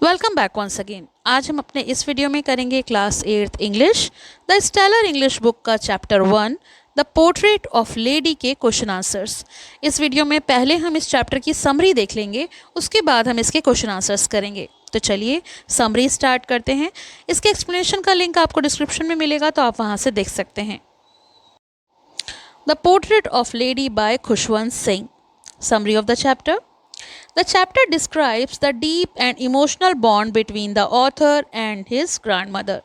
Welcome back once again. आज हम अपने इस वीडियो में करेंगे class 8th English the Stellar English book का chapter 1 the portrait of lady के क्वेश्चन आंसर्स। इस वीडियो में पहले हम इस चैप्टर की समरी देख लेंगे, उसके बाद हम इसके क्वेश्चन आंसर्स करेंगे। तो चलिए समरी स्टार्ट करते हैं। इसके एक्सप्लेनेशन का लिंक आपको डिस्क्रिप्शन में मिलेगा, तो आप वहाँ से देख सकते हैं। The portrait of lady by Khushwant Singh. Summary of the chapter. The chapter describes the deep and emotional bond between the author and his grandmother.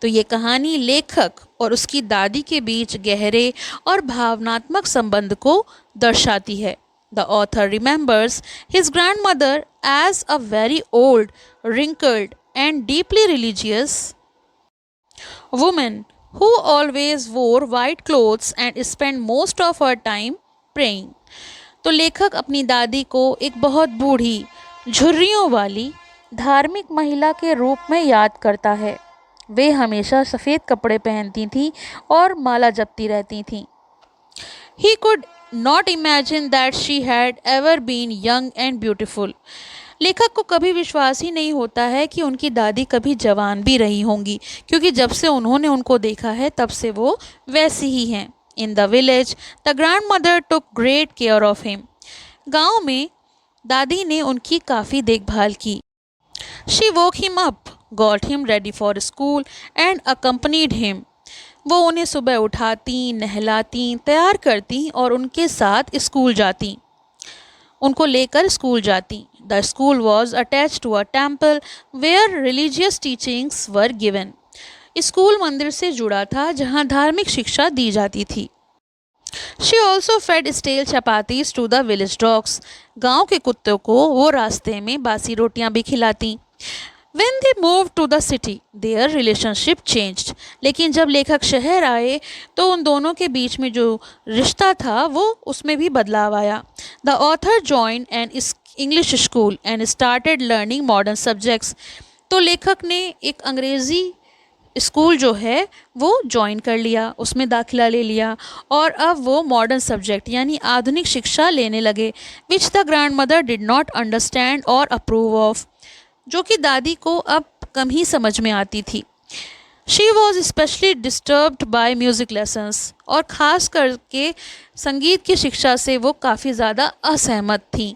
तो ये कहानी लेखक और उसकी दादी के बीच गहरे और भावनात्मक संबंध को दर्शाती है। The author remembers his grandmother as a very old, wrinkled and deeply religious woman who always wore white clothes and spent most of her time praying. तो लेखक अपनी दादी को एक बहुत बूढ़ी, झुर्रियों वाली धार्मिक महिला के रूप में याद करता है। वे हमेशा सफ़ेद कपड़े पहनती थीं और माला जपती रहती थीं। He could not imagine that she had ever been young and beautiful. लेखक को कभी विश्वास ही नहीं होता है कि उनकी दादी कभी जवान भी रही होंगी, क्योंकि जब से उन्होंने उनको देखा है तब से वो वैसी ही हैं। In the village, the grandmother took great care of him. गांव में दादी ने उनकी काफ़ी देखभाल की। She woke him up, got him ready for school and accompanied him. वो उन्हें सुबह उठाती, नहलाती, तैयार करती और उनके साथ स्कूल जाती, उनको लेकर स्कूल जाती। The school was attached to a temple where religious teachings were given. School मंदिर से जुड़ा था जहाँ धार्मिक शिक्षा दी जाती थी। She also fed stale chapatis to the village dogs. गांव के कुत्तों को वो रास्ते में बासी रोटियां भी खिलाती। When they moved to the city, their relationship changed. लेकिन जब लेखक शहर आए तो उन दोनों के बीच में जो रिश्ता था वो उसमें भी बदलाव आया। The author joined an English school and started learning modern subjects. तो लेखक ने एक अंग्रेज़ी स्कूल जो है वो ज्वाइन कर लिया, उसमें दाखिला ले लिया और अब वो मॉडर्न सब्जेक्ट यानी आधुनिक शिक्षा लेने लगे, which the grand mother did not understand और अप्रूव ऑफ, जो कि दादी को अब कम ही समझ में आती थी। She was specially disturbed by music lessons, और ख़ास करके संगीत की शिक्षा से वो काफ़ी ज़्यादा असहमत थीं।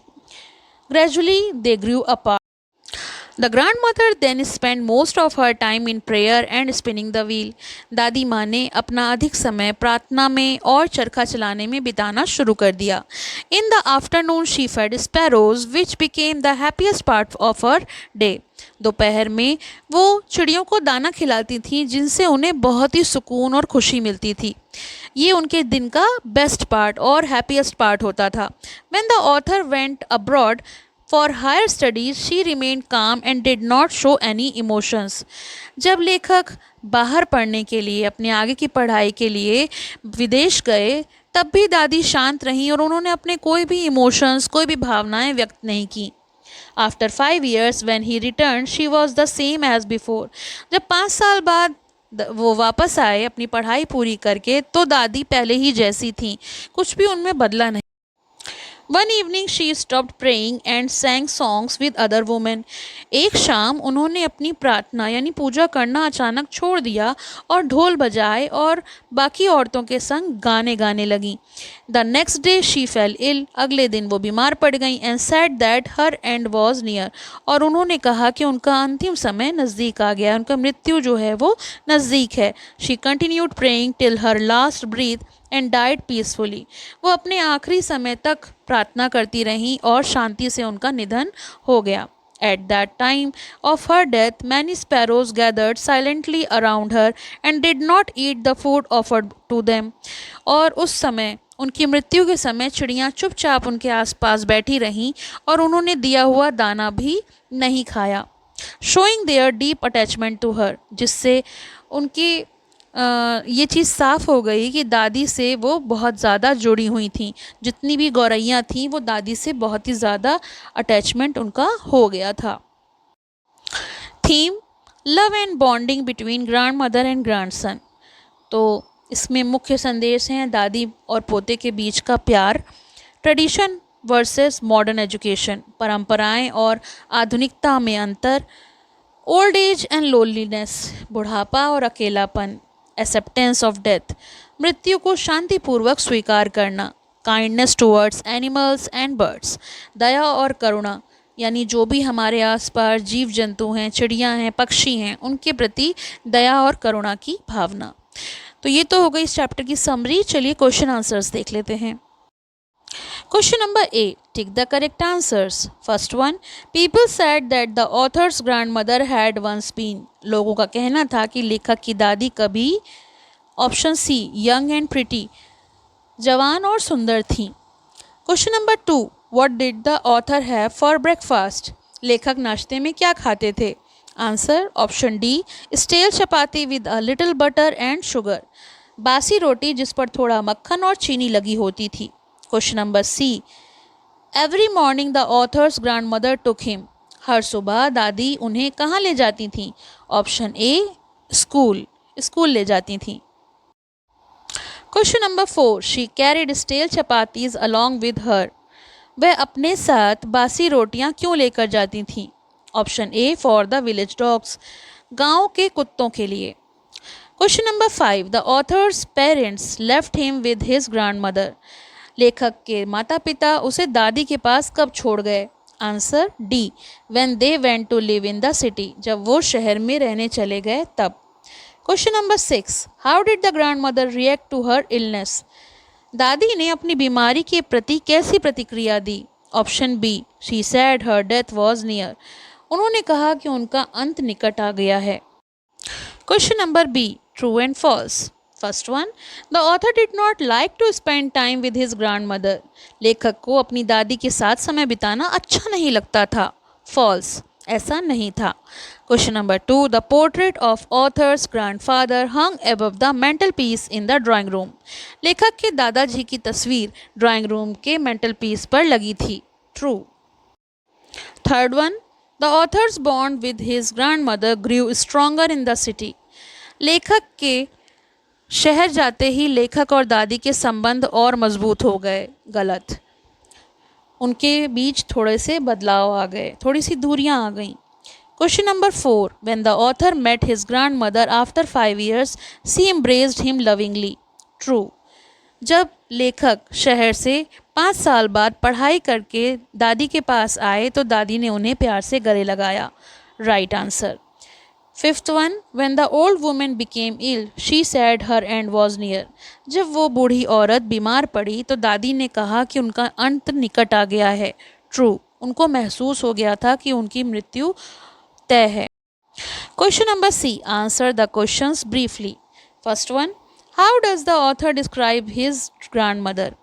Gradually they grew apart. The grandmother then spent most of her time in prayer and spinning the wheel. दादी माँ ने अपना अधिक समय प्रार्थना में और चरखा चलाने में बिताना शुरू कर दिया। In the afternoon she fed sparrows, which became the happiest part of her day. दोपहर में वो चिड़ियों को दाना खिलाती थीं, जिनसे उन्हें बहुत ही सुकून और खुशी मिलती थी। ये उनके दिन का बेस्ट पार्ट और हैप्पीएस्ट पार्ट होता था। When the author went abroad For higher studies, she remained calm and did not show any emotions. जब लेखक बाहर पढ़ने के लिए, अपने आगे की पढ़ाई के लिए विदेश गए, तब भी दादी शांत रहीं और उन्होंने अपने कोई भी इमोशंस, कोई भी भावनाएं व्यक्त नहीं की। After 5 years, when he returned, she was the same as before. जब 5 साल बाद वो वापस आए अपनी पढ़ाई पूरी करके, तो दादी पहले ही जैसी थीं, कुछ भी उनमें बदला नहीं। One evening she stopped praying and sang songs with other women. एक शाम उन्होंने अपनी प्रार्थना यानी पूजा करना अचानक छोड़ दिया और ढोल बजाए और बाकी औरतों के संग गाने गाने लगीं। The next day she fell ill. अगले दिन वो बीमार पड़ गईं and said that her end was near. और उन्होंने कहा कि उनका अंतिम समय नज़दीक आ गया, उनका मृत्यु जो है वो नज़दीक है। She continued praying till her last breath and died peacefully. वो अपने आखिरी समय तक प्रार्थना करती रहीं और शांति से उनका निधन हो गया। At that time of her death, many sparrows gathered silently around her and did not eat the food offered to them. और उस समय, उनकी मृत्यु के समय, चिड़ियाँ चुपचाप उनके आसपास बैठी रहीं और उन्होंने दिया हुआ दाना भी नहीं खाया। Showing their deep attachment to her, जिससे उनकी ये चीज़ साफ़ हो गई कि दादी से वो बहुत ज़्यादा जुड़ी हुई थीं। जितनी भी गौरैया थीं वो दादी से बहुत ही ज़्यादा अटैचमेंट उनका हो गया था। Theme love and bonding between grand mother and grandson. तो इसमें मुख्य संदेश हैं दादी और पोते के बीच का प्यार। ट्रेडिशन वर्सेस मॉडर्न एजुकेशन, परंपराएं और आधुनिकता में अंतर, ओल्ड एज एंड लोनलीनेस, बुढ़ापा और अकेलापन, एक्सेप्टेंस ऑफ डेथ, मृत्यु को शांतिपूर्वक स्वीकार करना, kindness towards animals and birds, दया और करुणा, यानी जो भी हमारे आसपास जीव जंतु हैं, चिड़ियाँ हैं, पक्षी हैं, उनके प्रति दया और करुणा की भावना। तो ये तो हो गई इस चैप्टर की समरी। चलिए क्वेश्चन आंसर्स देख लेते हैं। Question number A. Tick the correct answers. First one. People said that the author's grandmother had once been. लोगों का कहना था कि लेखक की दादी कभी, option C, young and pretty, जवान और सुंदर थी। Question number 2. What did the author have for breakfast? लेखक नाश्ते में क्या खाते थे? Answer option D, stale chapati with a little butter and sugar, बासी रोटी जिस पर थोड़ा मक्खन और चीनी लगी होती थी। Question number C. Every morning the author's grandmother took him. हर सुबह दादी उन्हें कहाँ ले जाती थी? ऑप्शन ए, स्कूल, स्कूल ले जाती थी। Question number 4. She carried stale chapatis along with her. वह अपने साथ बासी रोटियां क्यों लेकर जाती थीं? Option A, for the village dogs, गांव के कुत्तों के लिए। Question number 5. The author's parents left him with his grandmother. लेखक के माता पिता उसे दादी के पास कब छोड़ गए? Answer D, when they went to live in the city, जब वो शहर में रहने चले गए तब। Question number 6. How did the grandmother react to her illness. दादी ने अपनी बीमारी के प्रति कैसी प्रतिक्रिया दी? Option B, she said her death was near. उन्होंने कहा कि उनका अंत निकट आ गया है। Question number B, true and false. First one. The author did not like to spend time with his grandmother. लेखक को अपनी दादी के साथ समय बिताना अच्छा नहीं लगता था। फॉल्स, ऐसा नहीं था। Question number 2. The portrait of author's grandfather hung above the mantelpiece in the drawing room. लेखक के दादाजी की तस्वीर ड्राइंग रूम के मेंटल पीस पर लगी थी। True. Third one. The author's bond with his grandmother grew stronger in the city. लेखक के शहर जाते ही लेखक और दादी के संबंध और मजबूत हो गए। गलत, उनके बीच थोड़े से बदलाव आ गए, थोड़ी सी दूरियां आ गईं। Question number 4. When the author met his grandmother after 5 years, she embraced him lovingly. True. जब लेखक शहर से 5 साल बाद पढ़ाई करके दादी के पास आए तो दादी ने उन्हें प्यार से गले लगाया। Right answer. Fifth one. When the old women became ill, she said her end was near. जब वो बूढ़ी औरत बीमार पड़ी तो दादी ने कहा कि उनका अंत निकट आ गया है। ट्रू. उनको महसूस हो गया था कि उनकी मृत्यु तय है। Question number C. Answer the questions briefly. First one. How does the author describe his grandmother.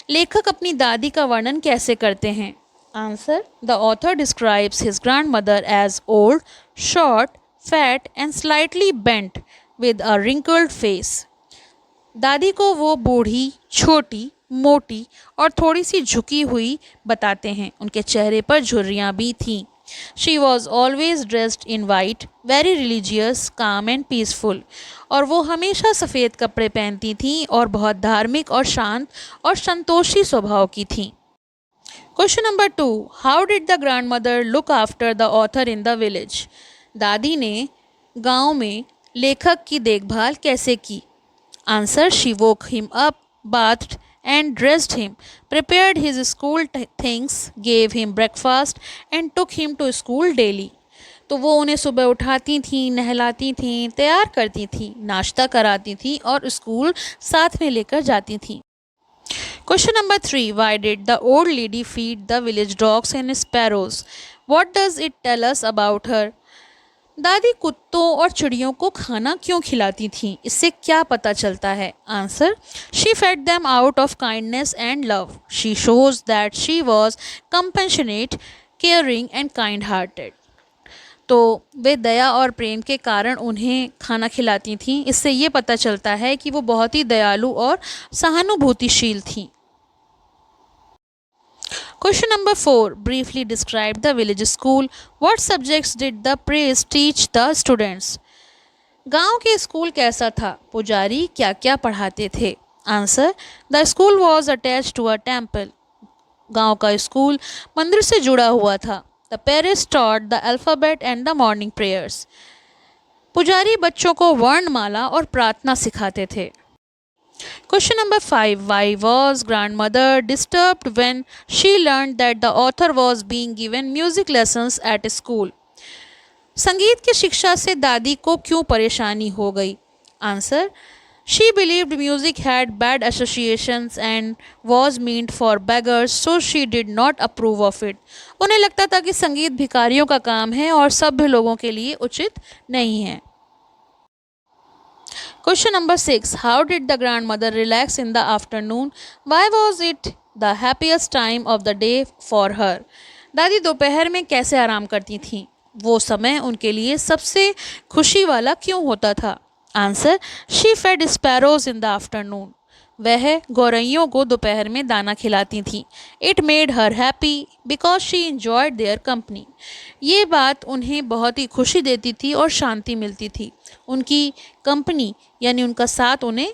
लेखक अपनी दादी का वर्णन कैसे करते हैं? Answer. The author describes his grandmother as old, short, fat and slightly bent with a wrinkled face. दादी को वो बूढ़ी, छोटी, मोटी और थोड़ी सी झुकी हुई बताते हैं। उनके चेहरे पर झुर्रियाँ भी थीं। She was always dressed in white, very religious, काम एंड पीसफुल. और वो हमेशा सफ़ेद कपड़े पहनती थीं और बहुत धार्मिक और शांत और संतोषी स्वभाव की थीं। Question number 2. How did the grand mother look after the author in the village. दादी ने गांव में लेखक की देखभाल कैसे की? Answer. She woke him up, bathed and dressed him, prepared his school things, gave him breakfast and took him to school daily. तो वो उन्हें सुबह उठाती थीं, नहलाती थीं, तैयार करती थीं, नाश्ता कराती थीं और स्कूल साथ में लेकर जाती थीं। Question number 3. Why did the old lady feed the village dogs and sparrows? What does it tell us about her? दादी कुत्तों और चिड़ियों को खाना क्यों खिलाती थीं? इससे क्या पता चलता है? Answer. She fed them out of kindness and love. She shows that she was compassionate, caring and kind hearted. तो वे दया और प्रेम के कारण उन्हें खाना खिलाती थीं। इससे ये पता चलता है कि वो बहुत ही दयालु और सहानुभूतिशील थीं। Question number 4. Briefly describe the village school. What subjects did the priest teach the students? गांव के स्कूल कैसा था? पुजारी क्या क्या पढ़ाते थे? Answer. The school was attached to a temple. गांव का स्कूल मंदिर से जुड़ा हुआ था। The parents taught the alphabet and the morning prayers. पुजारी बच्चों को वर्णमाला और प्रार्थना सिखाते थे। Question number 5. Why was grandmother disturbed when she learned that the author was being given music lessons at school? संगीत की शिक्षा से दादी को क्यों परेशानी हो गई? Answer, she believed music had bad associations and was meant for beggars, so she did not approve of it. उन्हें लगता था कि संगीत भिखारियों का काम है और सभ्य लोगों के लिए उचित नहीं है। Question number 6. How did the grandmother relax in the afternoon? Why was it the happiest time of the day for her? दादी दोपहर में कैसे आराम करती थीं? वो समय उनके लिए सबसे खुशी वाला क्यों होता था? Answer, she fed sparrows in the afternoon. वह गौरैयों को दोपहर में दाना खिलाती थीं। It made her happy because she enjoyed their company. ये बात उन्हें बहुत ही खुशी देती थी और शांति मिलती थी। उनकी कंपनी यानी उनका साथ उन्हें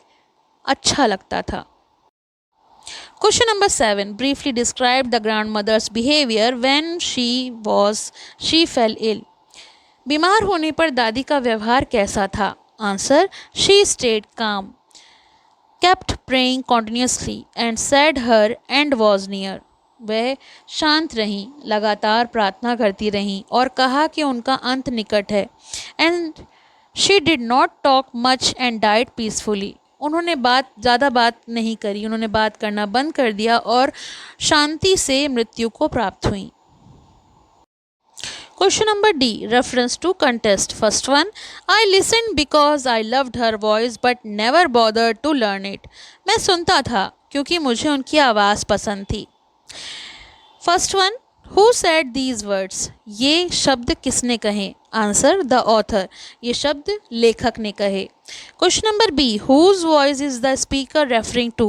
अच्छा लगता था। Question number 7. Briefly describe the grandmother's behavior when she fell ill. बीमार होने पर दादी का व्यवहार कैसा था? Answer, she stayed calm, kept praying continuously and said her end was near. वह शांत रहीं, लगातार प्रार्थना करती रहीं और कहा कि उनका अंत निकट है। And she did not talk much and died peacefully. उन्होंने ज़्यादा बात नहीं करी, उन्होंने बात करना बंद कर दिया और शांति से मृत्यु को प्राप्त हुई। Question number D. Reference to contest. First one. I listened because I loved her voice but never bothered to learn it. मैं सुनता था क्योंकि मुझे उनकी आवाज़ पसंद थी। First one. Who said these words? ये शब्द किसने कहे? Answer, the author. ये शब्द लेखक ने कहे। Question number B. Whose voice is the speaker referring to?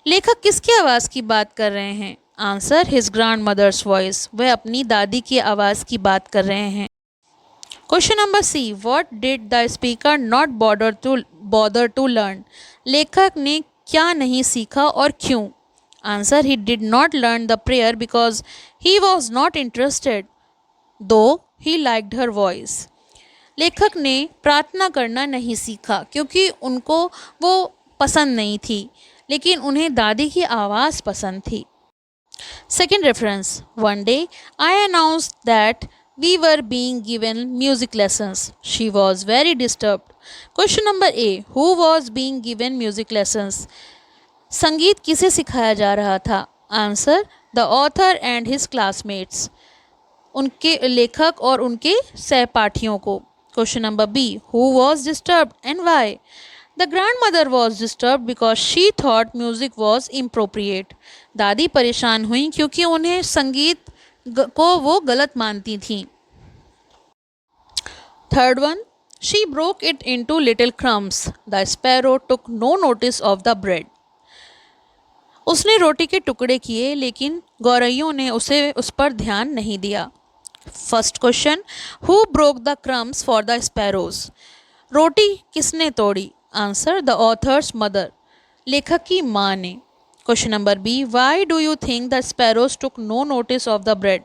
लेखक किसकी आवाज़ की बात कर रहे हैं? Answer, his grandmother's voice. वह अपनी दादी की आवाज़ की बात कर रहे हैं। Question number C. What did the speaker not bother to learn? लेखक ने क्या नहीं सीखा और क्यों? Answer, he did not learn the prayer because he was not interested though he liked her voice. लेखक ने प्रार्थना करना नहीं सीखा क्योंकि उनको वो पसंद नहीं थी, लेकिन उन्हें दादी की आवाज़ पसंद थी। Second reference. One day, I announced that we were being given music lessons. She was very disturbed. Question number A. Who was being given music lessons? संगीत किसे सिखाया जा रहा था? Answer, the author and his classmates. उनके लेखक और उनके सहपाठियों को। Question number B. Who was disturbed and why? The grandmother was disturbed because she thought music was inappropriate. दादी परेशान हुई क्योंकि उन्हें संगीत को वो गलत मानती थीं। Third one. She broke it into little crumbs. The sparrow took no notice of the bread. उसने रोटी के टुकड़े किए लेकिन गौरैयों ने उस पर ध्यान नहीं दिया। First question. Who broke the crumbs for the sparrows? रोटी किसने तोड़ी? Answer, the author's mother. लेखक की माँ ने। Question number B. Why do you think the sparrows took no notice of the bread?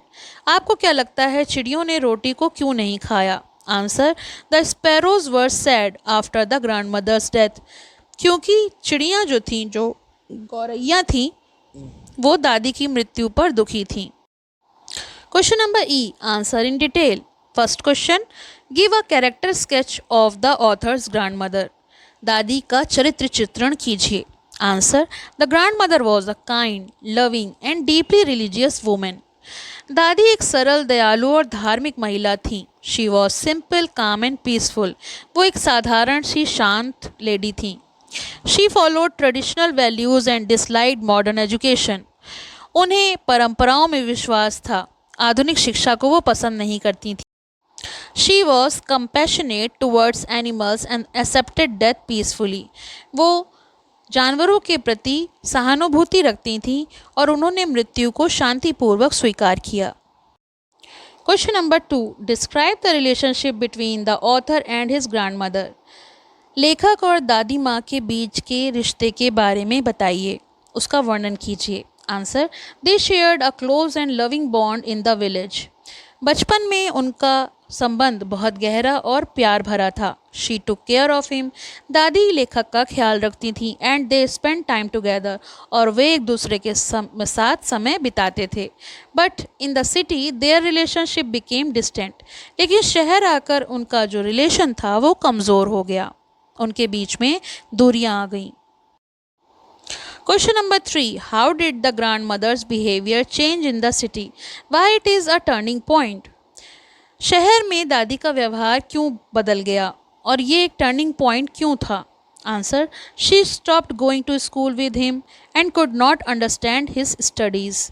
आपको क्या लगता है चिड़ियों ने रोटी को क्यों नहीं खाया? Answer, the sparrows were sad after the grandmother's death. क्योंकि चिड़ियाँ जो थीं, जो गौरैया थीं, वो दादी की मृत्यु पर दुखी थीं। Question number E. Answer in detail. First question. Give a character sketch of the author's grand mother. दादी का चरित्र चित्रण कीजिए। Answer, the grand mother was a kind, loving and deeply religious women. दादी एक सरल, दयालु और धार्मिक महिला थी। शी वॉज सिंपल, काम एंड पीसफुल. वो एक साधारण सी शांत लेडी थी। She followed traditional values and disliked modern education. उन्हें परंपराओं में विश्वास था, आधुनिक शिक्षा को वो पसंद नहीं करती थी। She was compassionate towards animals and accepted death peacefully. वो जानवरों के प्रति सहानुभूति रखती थीं और उन्होंने मृत्यु को शांतिपूर्वक स्वीकार किया। Question number 2. Describe the relationship between the author and his grandmother. लेखक और दादी माँ के बीच के रिश्ते के बारे में बताइए, उसका वर्णन कीजिए। Answer, they shared a close and loving bond in the village. बचपन में उनका संबंध बहुत गहरा और प्यार भरा था। She took care of him, दादी लेखक का ख्याल रखती थी। And they spend time together, और वे एक दूसरे के साथ समय बिताते थे। But in the city their relationship became distant, लेकिन शहर आकर उनका जो रिलेशन था वो कमज़ोर हो गया, उनके बीच में दूरियां आ गईं। Question number 3. How did the grandmother's behavior change in the city? Why it is a turning point? शहर में दादी का व्यवहार क्यों बदल गया और ये एक टर्निंग पॉइंट क्यों था? Answer, she stopped going to school with him and could not understand his studies.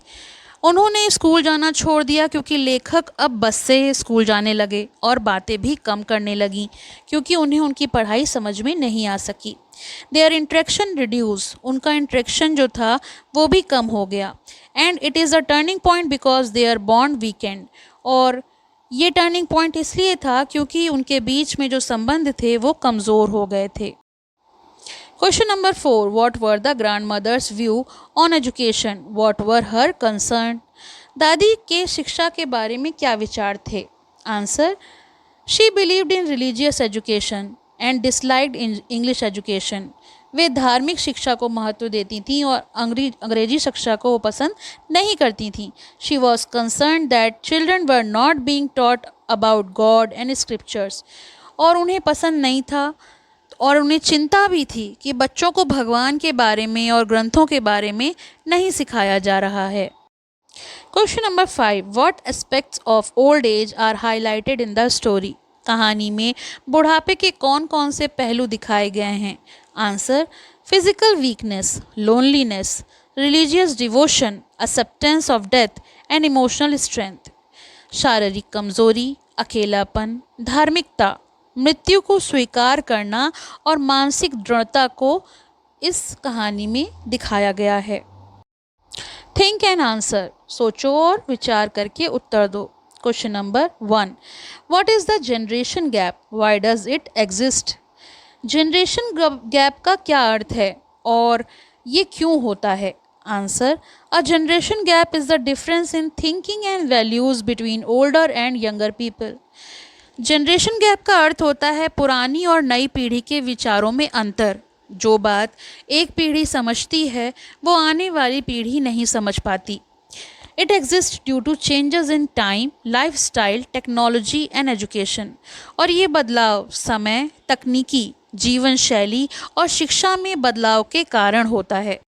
उन्होंने स्कूल जाना छोड़ दिया क्योंकि लेखक अब बस से स्कूल जाने लगे और बातें भी कम करने लगीं क्योंकि उन्हें उनकी पढ़ाई समझ में नहीं आ सकी। देयर इंट्रैक्शन रिड्यूस, उनका इंट्रैक्शन जो था वो भी कम हो गया। And it is a turning point because their bond weakened, और ये टर्निंग पॉइंट इसलिए था क्योंकि उनके बीच में जो संबंध थे वो कमज़ोर हो गए थे। Question number 4. What were the grandmother's view on education? What were her concern? दादी के शिक्षा के बारे में क्या विचार थे? Answer, she believed in religious education and disliked English education. वे धार्मिक शिक्षा को महत्व देती थीं और अंग्रेजी शिक्षा को वो पसंद नहीं करती थीं। She was concerned that children were not being taught about God and scriptures. और उन्हें पसंद नहीं था और उन्हें चिंता भी थी कि बच्चों को भगवान के बारे में और ग्रंथों के बारे में नहीं सिखाया जा रहा है। Question number 5. What aspects of old age are highlighted in the story? कहानी में बुढ़ापे के कौन कौन से पहलू दिखाए गए हैं? Answer, physical weakness, loneliness, religious devotion, acceptance of death and emotional strength. शारीरिक कमजोरी, अकेलापन, धार्मिकता, मृत्यु को स्वीकार करना और मानसिक दृढ़ता को इस कहानी में दिखाया गया है। थिंक एंड आंसर, सोचो और विचार करके उत्तर दो। Question number 1. What is the generation gap? Why does it exist? Generation gap का क्या अर्थ है और ये क्यों होता है? Answer, a generation gap is the difference in thinking and values between older and younger people. Generation gap का अर्थ होता है पुरानी और नई पीढ़ी के विचारों में अंतर। जो बात एक पीढ़ी समझती है वो आने वाली पीढ़ी नहीं समझ पाती। It exist due to changes in time, lifestyle, technology and education. और ये बदलाव समय, तकनीकी, जीवन शैली और शिक्षा में बदलाव के कारण होता है।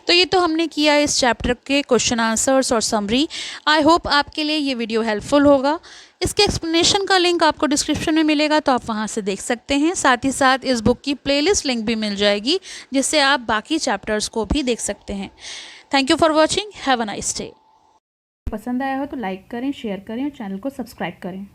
तो ये तो हमने किया इस चैप्टर के क्वेश्चन आंसर्स और समरी। आई होप आपके लिए ये वीडियो हेल्पफुल होगा। इसके एक्सप्लेनेशन का लिंक आपको डिस्क्रिप्शन में मिलेगा, तो आप वहाँ से देख सकते हैं। साथ ही साथ इस बुक की प्लेलिस्ट लिंक भी मिल जाएगी, जिससे आप बाकी चैप्टर्स को भी देख सकते हैं। Thank you for watching. Have a nice day. पसंद आया हो तो लाइक करें, शेयर करें और चैनल को सब्सक्राइब करें।